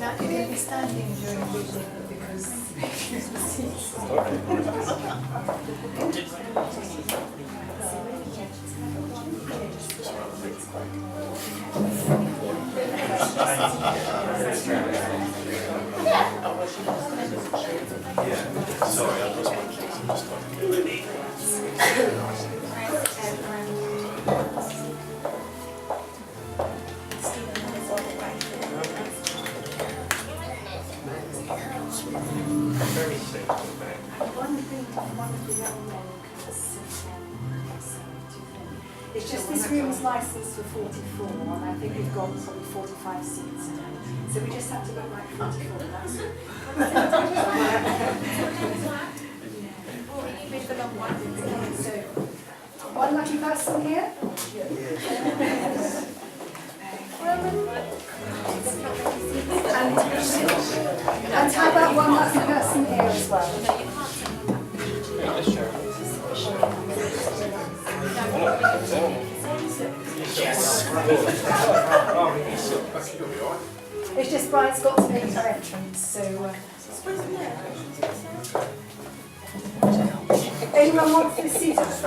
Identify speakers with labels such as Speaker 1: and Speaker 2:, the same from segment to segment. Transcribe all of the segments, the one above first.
Speaker 1: Now you're going to be standing during the reading because
Speaker 2: Sorry, I lost my place. Very sick.
Speaker 1: it's just this room is licensed for 44 and I think we've got probably 45 seats now. So we just have to look like 44. That's so, one lucky person here. And how about one lucky person here as well? It's just Brian's got to make her entrance, so... anyone wants to see us?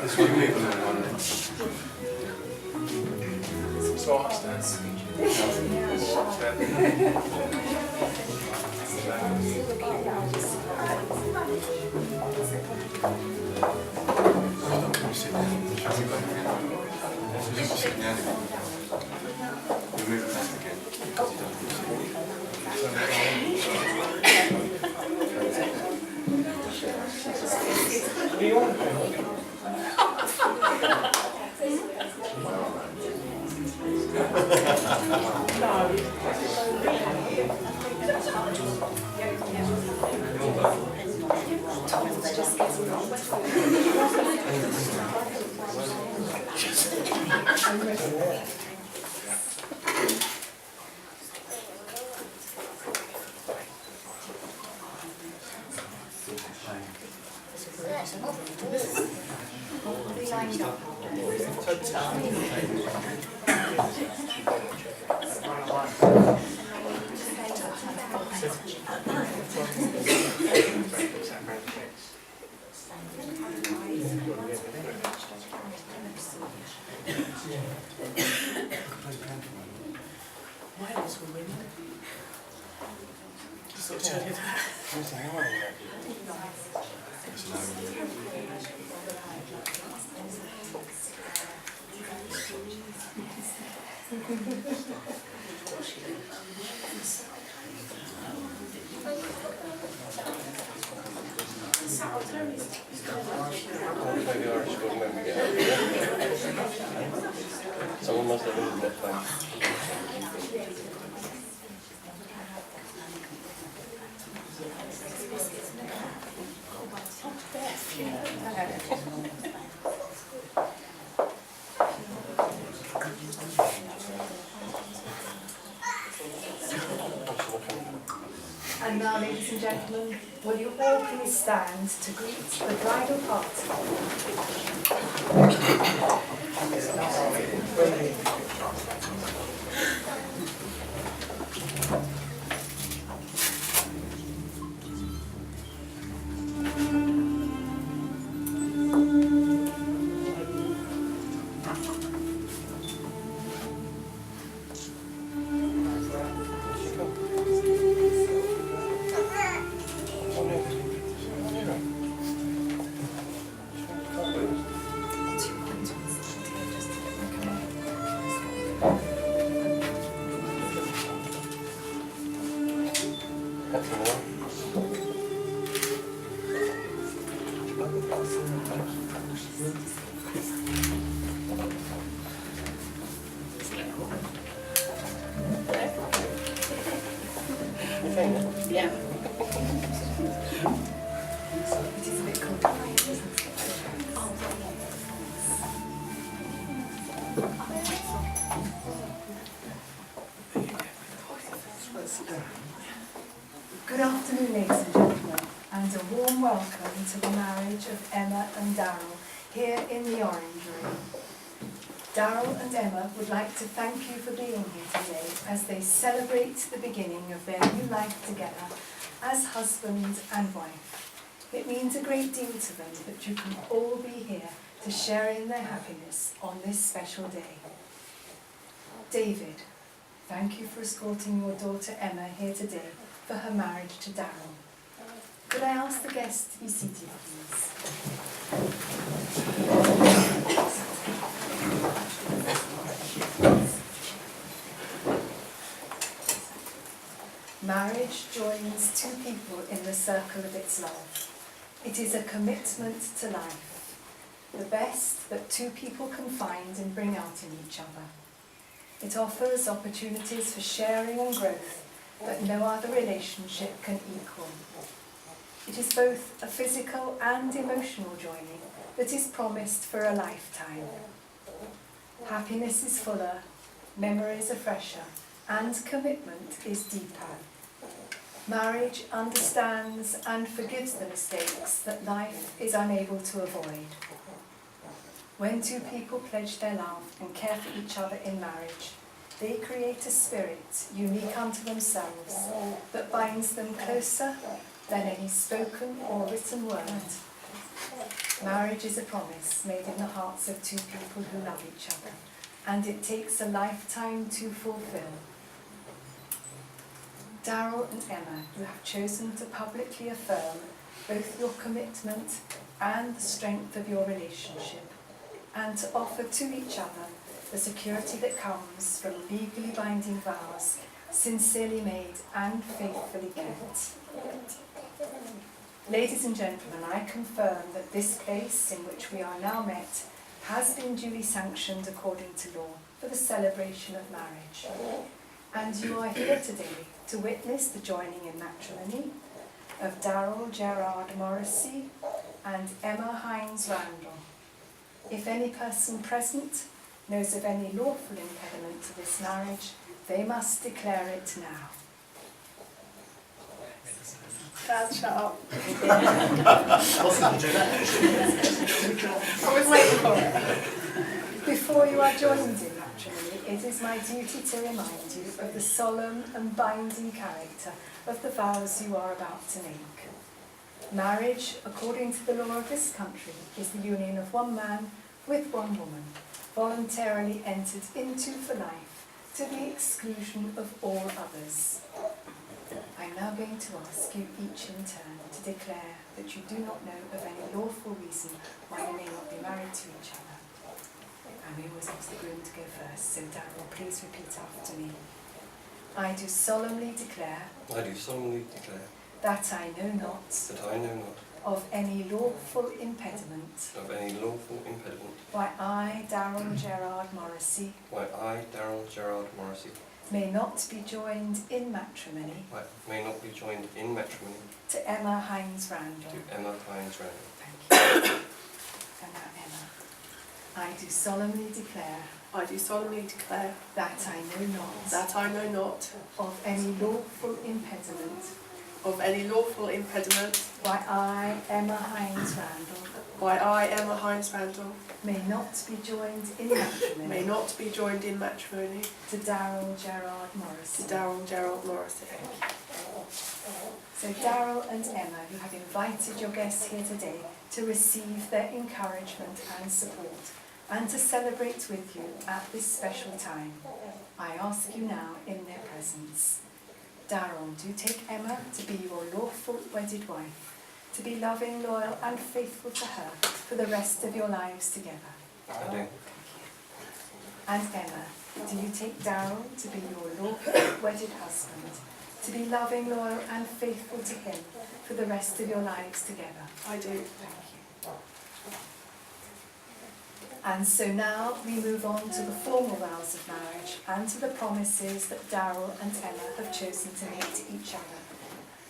Speaker 2: This will be one. So upstairs.
Speaker 3: Someone must have been that time.
Speaker 1: And now, ladies and gentlemen, will you all please stand to greet the bridal party?
Speaker 4: Yeah.
Speaker 1: It is a bit complicated, isn't it? Good afternoon, ladies and gentlemen, and a warm welcome to the marriage of Emma and Daryl here in the Orange Room. Daryl and Emma would like to thank you for being here today as they celebrate the beginning of their new life together as husband and wife. It means a great deal to them that you can all be here to share in their happiness on this special day. David, thank you for escorting your daughter Emma here today for her marriage to Daryl. Could I ask the guests to be seated, please? Marriage joins two people in the circle of its love. It is a commitment to life, the best that two people can find and bring out in each other. It offers opportunities for sharing and growth that no other relationship can equal. It is both a physical and emotional joining that is promised for a lifetime. Happiness is fuller, memories are fresher, and commitment is deeper. Marriage understands and forgives the mistakes that life is unable to avoid. When two people pledge their love and care for each other in marriage, they create a spirit unique unto themselves that binds them closer than any spoken or written word. Marriage is a promise made in the hearts of two people who love each other, and it takes a lifetime to fulfill. Daryl and Emma, you have chosen to publicly affirm both your commitment and the strength of your relationship, and to offer to each other the security that comes from legally binding vows, sincerely made and faithfully kept. Ladies and gentlemen, I confirm that this place in which we are now met has been duly sanctioned according to law for the celebration of marriage. And you are here today to witness the joining in matrimony of Daryl Gerard Morrissey and Emma Hines-Randall. If any person present knows of any lawful impediment to this marriage, they must declare it now.
Speaker 4: Dad, shut up. I was waiting for it.
Speaker 1: Before you are joined in matrimony, it is my duty to remind you of the solemn and binding character of the vows you are about to make. Marriage, according to the law of this country, is the union of one man with one woman, voluntarily entered into for life, to the exclusion of all others. I am now going to ask you each in turn to declare that you do not know of any lawful reason why you may not be married to each other. And we always ask the groom to go first, so Daryl, please repeat after me. I do solemnly declare that I know not of any lawful impediment why I, Daryl Gerard Morrissey, may not be joined in matrimony to Emma Hines-Randall. Thank you. And now Emma. I do solemnly declare that I know not of any lawful impediment why I, Emma Hines-Randall, may not be joined in matrimony to Daryl Gerard Morrissey. So Daryl and Emma, you have invited your guests here today to receive their encouragement and support, and to celebrate with you at this special time. I ask you now in their presence. Daryl, do you take Emma to be your lawful wedded wife, to be loving, loyal and faithful to her for the rest of your lives together?
Speaker 3: I do.
Speaker 1: Thank you. And Emma, do you take Daryl to be your lawful wedded husband, to be loving, loyal and faithful to him for the rest of your lives together?
Speaker 4: I do.
Speaker 1: Thank you. And so now we move on to the formal vows of marriage and to the promises that Daryl and Emma have chosen to make to each other.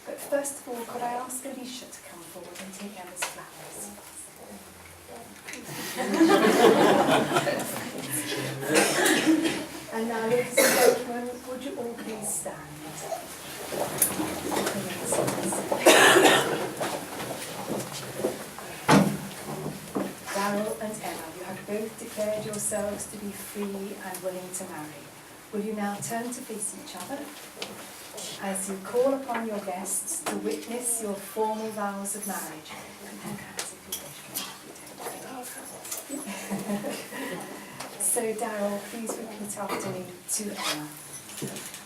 Speaker 1: But first of all, could I ask Alicia to come forward and take Emma's flowers? And now, ladies and gentlemen, would you all please stand? Daryl and Emma, you have both declared yourselves to be free and willing to marry. Will you now turn to face each other as you call upon your guests to witness your formal vows of marriage? So, Daryl, please repeat after me to Emma.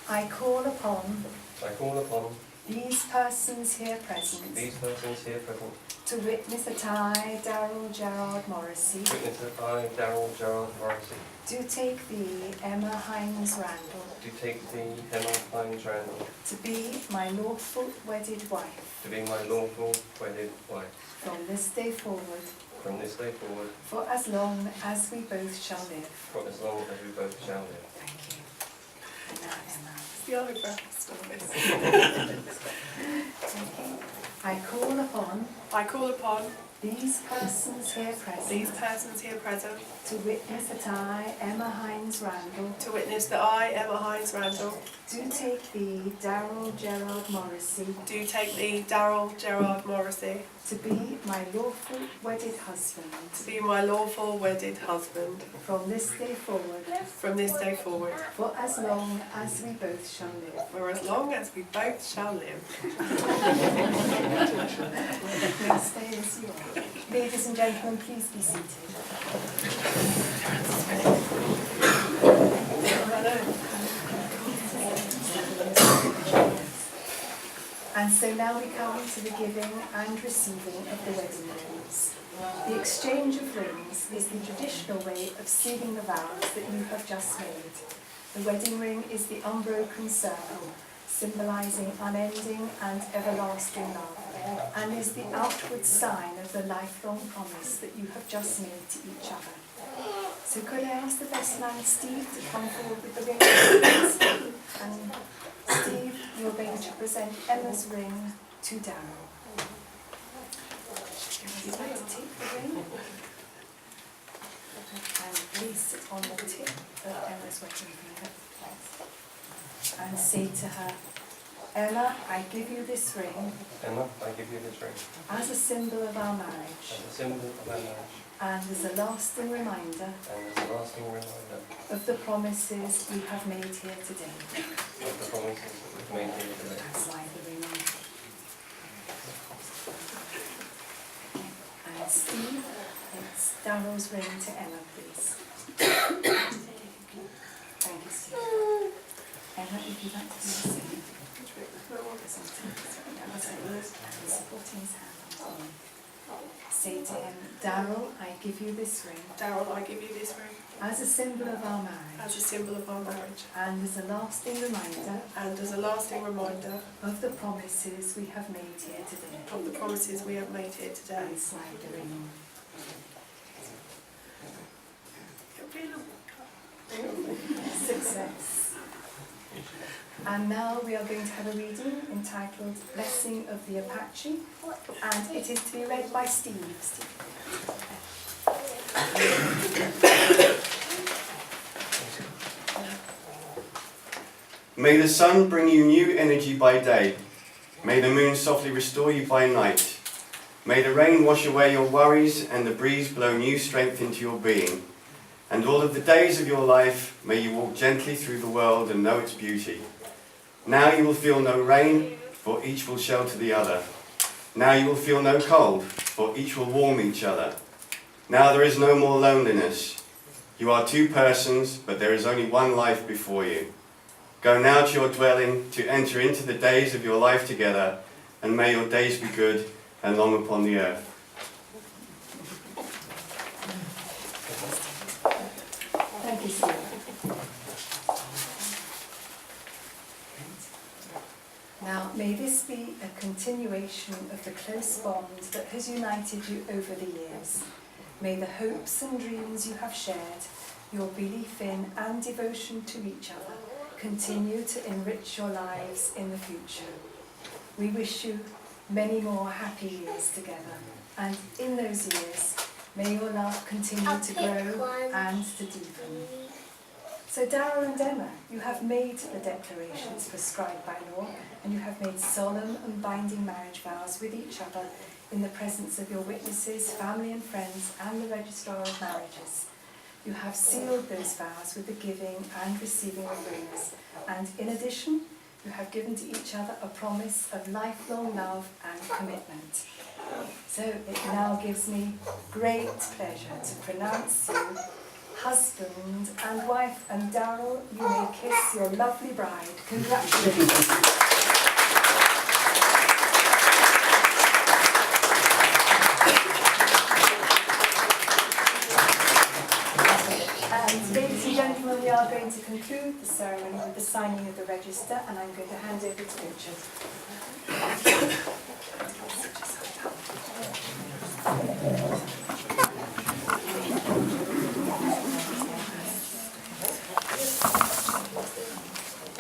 Speaker 1: I call upon these persons here present to witness that I, Daryl Gerard Morrissey, do take thee, Emma Hines-Randall, to be my lawful wedded wife, from this day forward, for as long as we both shall live. Thank you. And now, Emma.
Speaker 4: The autograph stories.
Speaker 1: I call upon these persons here present to witness that I, Emma Hines-Randall, do take thee, Daryl Gerard Morrissey, to be my lawful wedded husband, from this day forward, for as long as we both shall live. Stay as you are. Ladies and gentlemen, please be seated. And so now we come to the giving and receiving of the wedding rings. The exchange of rings is the traditional way of sealing the vows that you have just made. The wedding ring is the unbroken circle, symbolising unending and everlasting love, and is the outward sign of the lifelong promise that you have just made to each other. So could I ask the best man, Steve, to come forward with the ring? And Steve, you're going to present Emma's ring to Daryl. Would you like to take the ring and place it on the tip of Emma's wedding finger and say to her, Emma, I give you this ring as a symbol of our marriage and as a lasting reminder of the promises we have made here today. Slide the ring on. And Steve, it's Daryl's ring to Emma, please. Thank you, Steve. Emma, if you'd like to do the same. Supporting his hand on him. Say to him, Daryl, I give you this ring as a symbol of our marriage, and as a lasting reminder of the promises we have made here today. And slide the ring on. Success. And now we are going to have a reading entitled Blessing of the Apache, and it is to be read by Steve.
Speaker 5: May the sun bring you new energy by day. May the moon softly restore you by night. May the rain wash away your worries and the breeze blow new strength into your being. And all of the days of your life, may you walk gently through the world and know its beauty. Now you will feel no rain, for each will shelter the other. Now you will feel no cold, for each will warm each other. Now there is no more loneliness. You are two persons, but there is only one life before you. Go now to your dwelling to enter into the days of your life together, and may your days be good and long upon the earth.
Speaker 1: Thank you, Steve. Now, may this be a continuation of the close bond that has united you over the years. May the hopes and dreams you have shared, your belief in and devotion to each other, continue to enrich your lives in the future. We wish you many more happy years together, and in those years, may your love continue to grow and to deepen. So Daryl and Emma, you have made the declarations prescribed by law, and you have made solemn and binding marriage vows with each other in the presence of your witnesses, family and friends, and the Registrar of Marriages. You have sealed those vows with the giving and receiving of rings, and in addition, you have given to each other a promise of lifelong love and commitment. So it now gives me great pleasure to pronounce you husband and wife, and Daryl, you may kiss your lovely bride. Congratulations. And ladies and gentlemen, we are going to conclude the ceremony with the signing of the register, and I'm going to hand over to Richard.